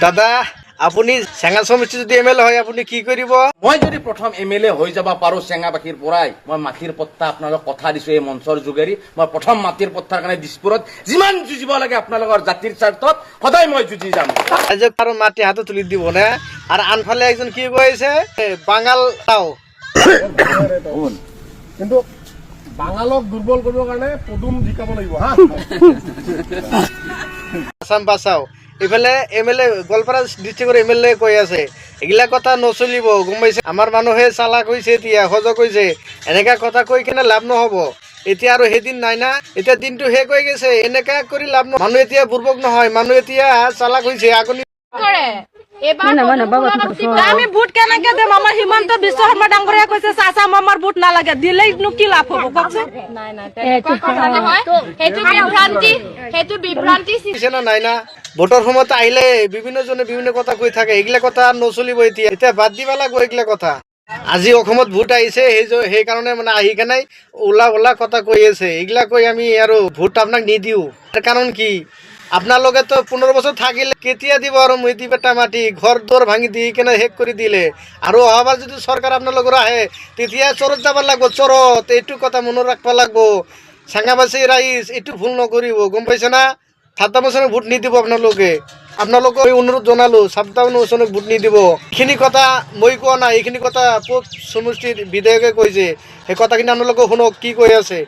দাদা আপুনি চেঙা সমষ্টি যদি এম এল এ হয় আপুনি কি কৰিব? মই যদি প্ৰথম MLA হৈ যাব পাৰো চেঙাবাসীৰ পৰাই, মই মাটিৰ পট্টা আপোনালোকক কথা দিছো এই মঞ্চৰ যোগেদি, মই প্ৰথম মাটিৰ পট্টাৰ কাৰণে দিছপুৰত যিমান যুঁজিব লাগে আপোনালোকৰ জাতিৰ স্বাৰ্থত সদায় মই যুঁজি যাম। ৰাইজক আৰু মাটি হাতত তুলি দিব নে? আৰু আনফালে একজন কি কৈছে বাঙাল তাও কিন্তু বাঙালক দুৰ্বল কৰিবৰ কাৰণে পদুম জিকাব লাগিব হা। আসাম বাঁচাও এইফালে MLA গোৱালপাৰা ডিষ্ট্ৰিক্টৰ MLA কৈ আছে এইগিলা কথা নচলিব, গম পাইছে? আমাৰ মানুহে চালাক হৈছে, এতিয়া সজাগ হৈছে, এনেকা কথা কৈ কেনে লাভ নহ'ব। এতিয়া আৰু সেইদিন নাই না, এতিয়া দিনটো শেষ হৈ গৈছে, এনেকা কৰি লাভ নহয়। মানুহ এতিয়া বুৰ্বক নহয়, মানুহ এতিয়া চালাক হৈছে। আগনি আমি ভোট কেনেকে দিম? আমাৰ হিমন্ত বিশ্ব শৰ্মা ডাঙৰীয়া কৈছে চাচা আমাৰ ভোট নালাগে, দিলেইনো কি লাভ হ'ব কওকচোন? নাই না, ভোটৰ সময়ত আহিলে বিভিন্নজনে বিভিন্ন কথা কৈ থাকে, এইগিলা কথা নচলিব। এতিয়া বাদ দিব লাগিব এইগিলা কথা। আজি অসমত ভোট আহিছে, সেইকাৰণে মানে আহি কেনে ওলা কথা কৈ আছে। এইগিলা কৈ আমি আৰু ভোট আপোনাক নিদিওঁ। কাৰণ কি, আপোনালোকে তো 15 বছৰ থাকিলে, কেতিয়া দিব আৰু মৈতি পেটা মাটি ঘৰ দৰ ভাঙি দি কেনে শেষ কৰি দিলে। আৰু অহাবাৰ যদি চৰকাৰ আপোনালোকৰ আহে তেতিয়া চৰত যাব লাগিব, চৰত। এইটো কথা মনত ৰাখিব লাগিব। চেঙাবাসী ৰাইজ এইটো ভুল নকৰিব, গম পাইছে না? 7 বছৰত ভোট নিদিব আপোনালোকে। আপোনালোকক অনুৰোধ জনালো 7 বছৰত ভোট নিদিব। এইখিনি কথা মই কোৱা নাই, এইখিনি কথা পূব সমষ্টিৰ বিধায়কে কৈছে। সেই কথাখিনি আপোনালোকে শুনক কি কৈ আছে।